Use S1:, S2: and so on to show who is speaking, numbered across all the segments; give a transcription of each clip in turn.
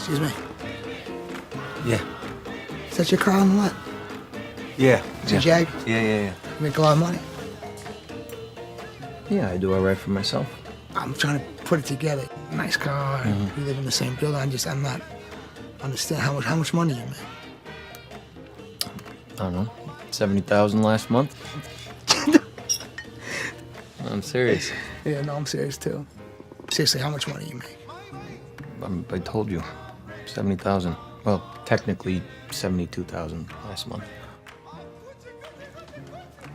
S1: Excuse me.
S2: Yeah.
S1: Is that your car on the lot?
S2: Yeah.
S1: It's a Jag?
S2: Yeah.
S1: You make a lot of money?
S2: Yeah, I do all right for myself.
S1: I'm trying to put it together. Nice car. We live in the same building. I'm not understand how much money you make.
S2: I don't know. 70,000 last month. I'm serious.
S1: Yeah, no, I'm serious too. Seriously, how much money you make?
S2: I told you. 70,000. Well, technically 72,000 last month.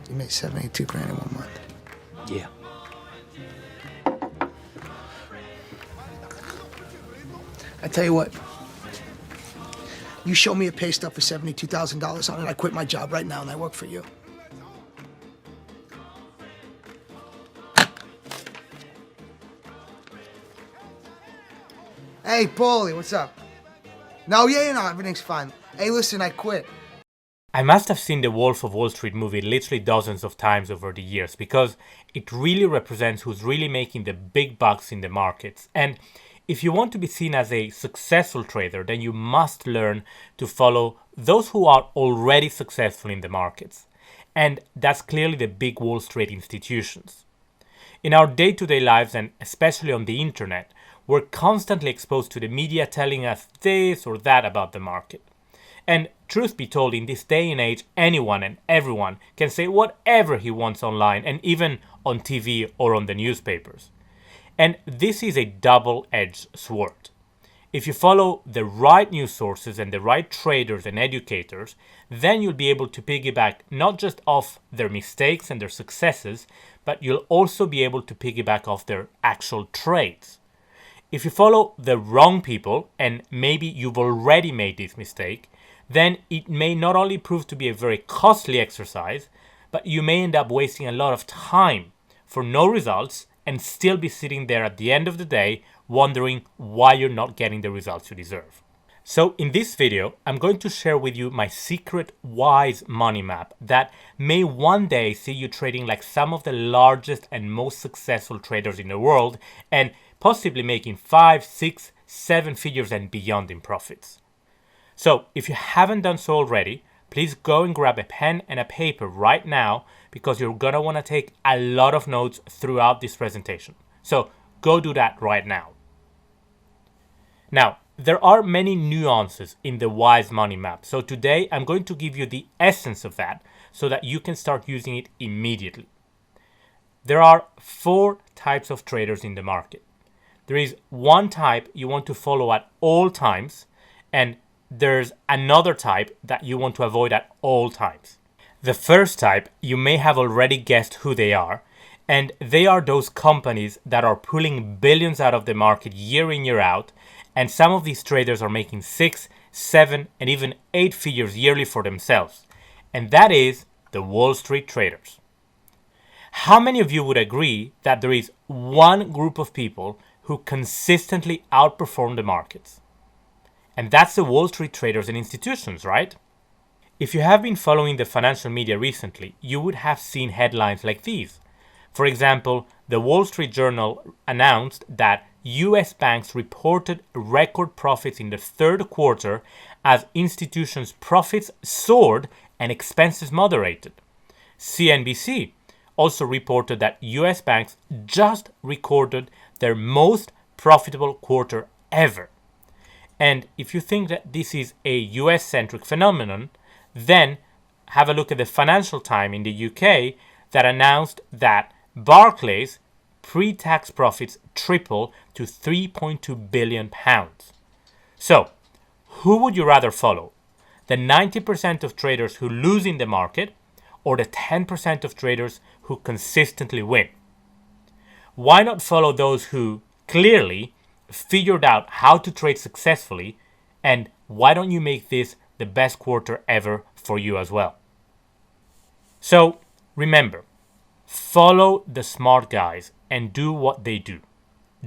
S1: You made 72 grand in 1 month.
S2: Yeah.
S1: I tell you what. You show me a pay stub for $72,000 on it, I quit my job right now and I work for you. Hey, Paulie, what's up? No, everything's fine. Hey, listen, I quit.
S3: I must have seen the Wolf of Wall Street movie literally dozens of times over the years because it really represents who's really making the big bucks in the markets. And if you want to be seen as a successful trader, then you must learn to follow those who are already successful in the markets. And that's clearly the big Wall Street institutions. In our day-to-day lives, and especially on the internet, we're constantly exposed to the media telling us this or that about the market. And truth be told, in this day and age, anyone and everyone can say whatever he wants online and even on TV or on the newspapers. And this is a double-edged sword. If you follow the right news sources and the right traders and educators, then you'll be able to piggyback not just off their mistakes and their successes, but you'll also be able to piggyback off their actual trades. If you follow the wrong people, and maybe you've already made this mistake, then it may not only prove to be a very costly exercise, but you may end up wasting a lot of time for no results and still be sitting there at the end of the day wondering why you're not getting the results you deserve. So in this video, I'm going to share with you my secret W.I.S.E money map that may one day see you trading like some of the largest and most successful traders in the world and possibly making 5, 6, 7 figures and beyond in profits. So if you haven't done so already, please go and grab a pen and a paper right now because you're going to want to take a lot of notes throughout this presentation. So go do that right now. Now, there are many nuances in the W.I.S.E money map. So today I'm going to give you the essence of that so that you can start using it immediately. There are 4 types of traders in the market. There is one type you want to follow at all times, and there's another type that you want to avoid at all times. The first type, you may have already guessed who they are, and they are those companies that are pulling billions out of the market year in, year out, and some of these traders are making 6, 7, and even 8 figures yearly for themselves. And that is the Wall Street traders. How many of you would agree that there is one group of people who consistently outperform the markets? And that's the Wall Street traders and institutions, right? If you have been following the financial media recently, you would have seen headlines like these. For example, the Wall Street Journal announced that U.S. banks reported record profits in the third quarter as institutions' profits soared and expenses moderated. CNBC also reported that U.S. banks just recorded their most profitable quarter ever. And if you think that this is a US-centric phenomenon, then have a look at the Financial Times in the UK that announced that Barclays pre-tax profits triple to £3.2 billion. So, who would you rather follow? The 90% of traders who lose in the market or the 10% of traders who consistently win? Why not follow those who clearly figured out how to trade successfully, and why don't you make this the best quarter ever for you as well? So remember, follow the smart guys and do what they do.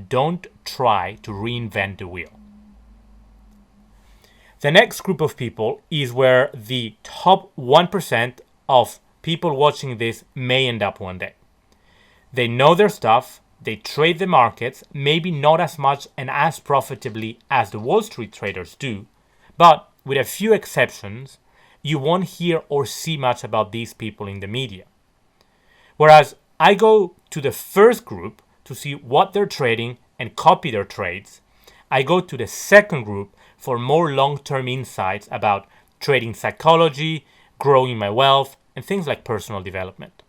S3: Don't try to reinvent the wheel. The next group of people is where the top 1% of people watching this may end up one day. They know their stuff, They trade the markets, maybe not as much and as profitably as the Wall Street traders do, but with a few exceptions, you won't hear or see much about these people in the media. Whereas I go to the first group to see what they're trading and copy their trades, I go to the second group for more long-term insights about trading psychology, growing my wealth, and things like personal development.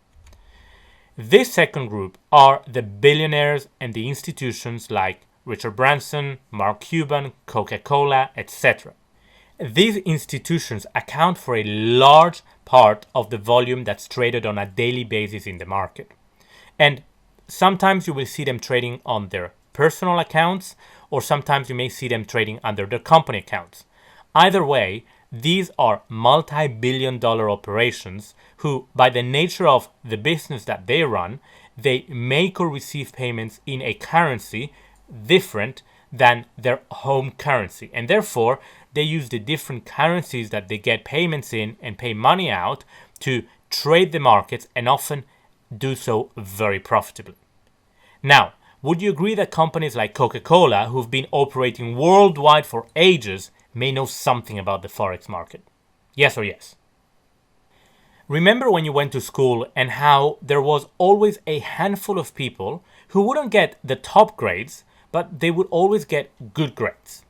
S3: This second group are the billionaires and the institutions like Richard Branson, Mark Cuban, Coca-Cola, etc. These institutions account for a large part of the volume that's traded on a daily basis in the market. And sometimes you will see them trading on their personal accounts, or sometimes you may see them trading under their company accounts. Either way, these are multi-billion-dollar operations who, by the nature of the business that they run, they make or receive payments in a currency different than their home currency. And therefore, they use the different currencies that they get payments in and pay money out to trade the markets, and often do so very profitably. Now, would you agree that companies like Coca-Cola, who've been operating worldwide for ages, may know something about the forex market? Yes or yes? Remember when you went to school and how there was always a handful of people who wouldn't get the top grades, but they would always get good grades?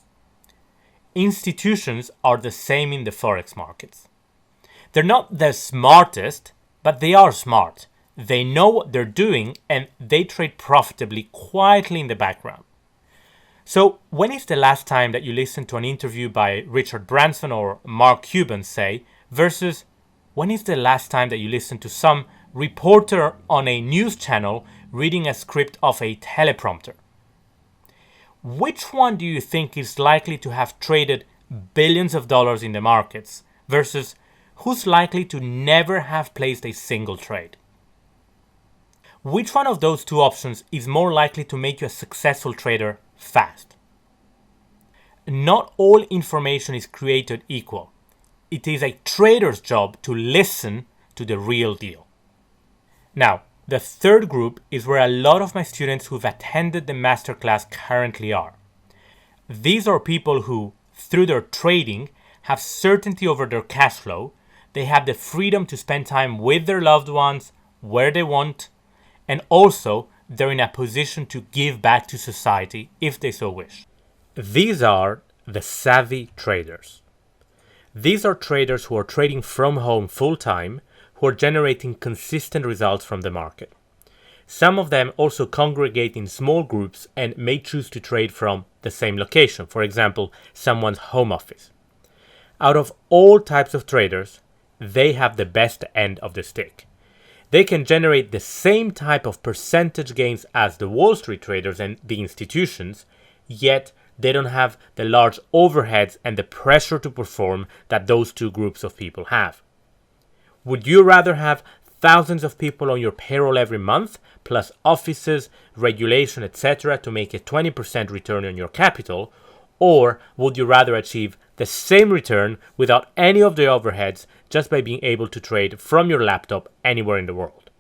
S3: Institutions are the same in the forex markets. They're not the smartest, but they are smart. They know what they're doing and they trade profitably quietly in the background. So when is the last time that you listened to an interview by Richard Branson or Mark Cuban, say, versus when is the last time that you listened to some reporter on a news channel reading a script off a teleprompter? Which one do you think is likely to have traded billions of dollars in the markets versus who's likely to never have placed a single trade? Which one of those two options is more likely to make you a successful trader fast? Not all information is created equal. It is a trader's job to listen to the real deal. Now, the third group is where a lot of my students who've attended the masterclass currently are. These are people who, through their trading, have certainty over their cash flow. They have the freedom to spend time with their loved ones where they want, and also they're in a position to give back to society if they so wish. These are the savvy traders. These are traders who are trading from home full-time, who are generating consistent results from the market. Some of them also congregate in small groups and may choose to trade from the same location, for example, someone's home office. Out of all types of traders, they have the best end of the stick. They can generate the same type of percentage gains as the Wall Street traders and the institutions, yet they don't have the large overheads and the pressure to perform that those two groups of people have. Would you rather have thousands of people on your payroll every month, plus offices, regulation, etc. to make a 20% return on your capital, or would you rather achieve the same return without any of the overheads just by being able to trade from your laptop anywhere in the world?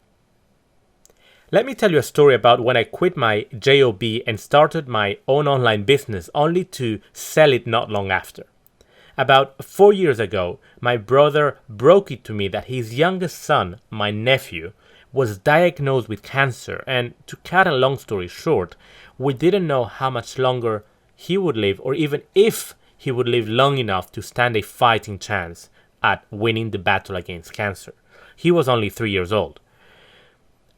S3: Let me tell you a story about when I quit my job and started my own online business only to sell it not long after. About 4 years ago, my brother broke it to me that his youngest son, my nephew, was diagnosed with cancer, and to cut a long story short, we didn't know how much longer he would live, or even if he would live long enough to stand a fighting chance at winning the battle against cancer. He was only 3 years old.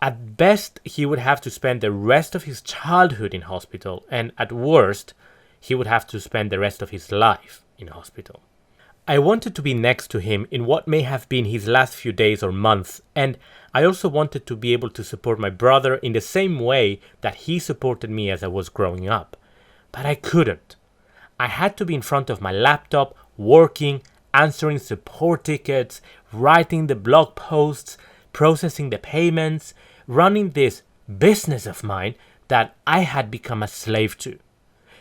S3: At best, he would have to spend the rest of his childhood in hospital, and at worst, he would have to spend the rest of his life in hospital. I wanted to be next to him in what may have been his last few days or months, and I also wanted to be able to support my brother in the same way that he supported me as I was growing up. But I couldn't. I had to be in front of my laptop, working, answering support tickets, writing the blog posts, processing the payments, running this business of mine that I had become a slave to.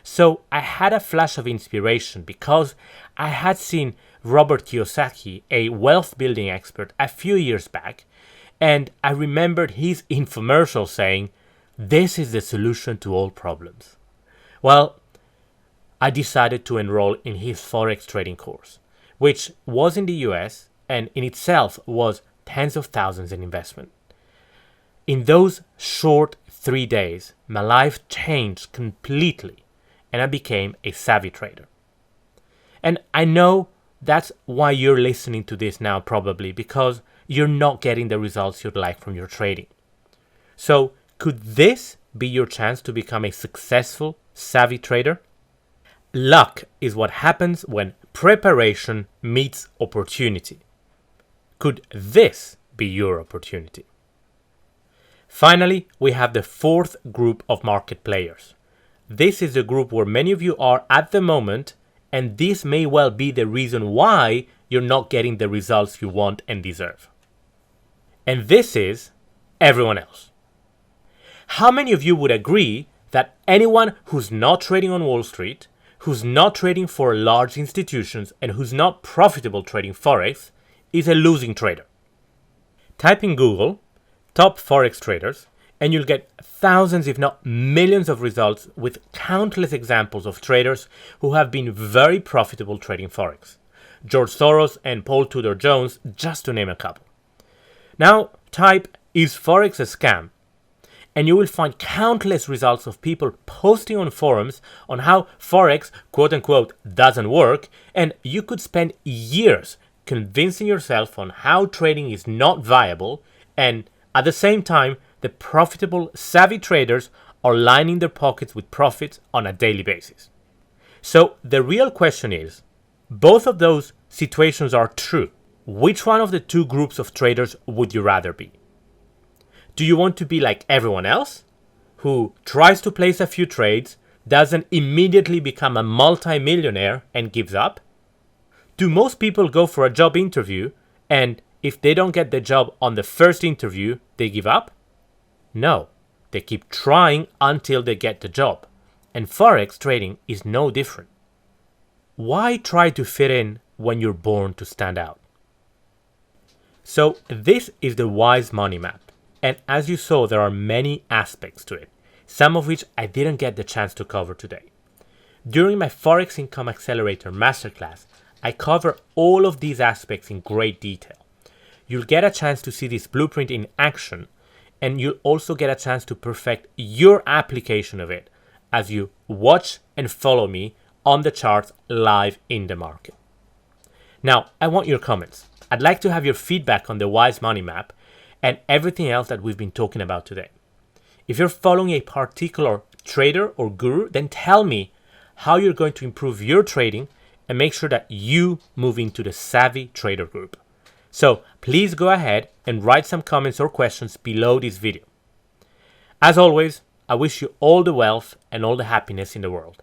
S3: So I had a flash of inspiration because I had seen Robert Kiyosaki, a wealth building expert, a few years back, and I remembered his infomercial saying, this is the solution to all problems. Well, I decided to enroll in his forex trading course, which was in the US and in itself was tens of thousands in investment. In those short 3 days, my life changed completely and I became a savvy trader. And I know that's why you're listening to this now, probably because you're not getting the results you'd like from your trading. So could this be your chance to become a successful savvy trader? Luck is what happens when preparation meets opportunity. Could this be your opportunity? Finally, we have the fourth group of market players. This is the group where many of you are at the moment, and this may well be the reason why you're not getting the results you want and deserve. And this is everyone else. How many of you would agree that anyone who's not trading on Wall Street, who's not trading for large institutions, and who's not profitable trading Forex is a losing trader? Type in Google, top Forex traders, and you'll get thousands, if not millions of results with countless examples of traders who have been very profitable trading Forex. George Soros and Paul Tudor Jones, just to name a couple. Now type, is Forex a scam? And you will find countless results of people posting on forums on how Forex, quote unquote, doesn't work, and you could spend years convincing yourself on how trading is not viable, and at the same time, the profitable, savvy traders are lining their pockets with profits on a daily basis. So the real question is, both of those situations are true. Which one of the two groups of traders would you rather be? Do you want to be like everyone else, who tries to place a few trades, doesn't immediately become a multi-millionaire and gives up? Do most people go for a job interview and if they don't get the job on the first interview, they give up? No, they keep trying until they get the job. And Forex trading is no different. Why try to fit in when you're born to stand out? So this is the W.I.S.E money map. And as you saw, there are many aspects to it, some of which I didn't get the chance to cover today. During my Forex Income Accelerator Masterclass, I cover all of these aspects in great detail. You'll get a chance to see this blueprint in action, and you'll also get a chance to perfect your application of it as you watch and follow me on the charts live in the market. Now, I want your comments. I'd like to have your feedback on the W.I.S.E money map and everything else that we've been talking about today. If you're following a particular trader or guru, then tell me how you're going to improve your trading and make sure that you move into the savvy trader group. So please go ahead and write some comments or questions below this video. As always, I wish you all the wealth and all the happiness in the world.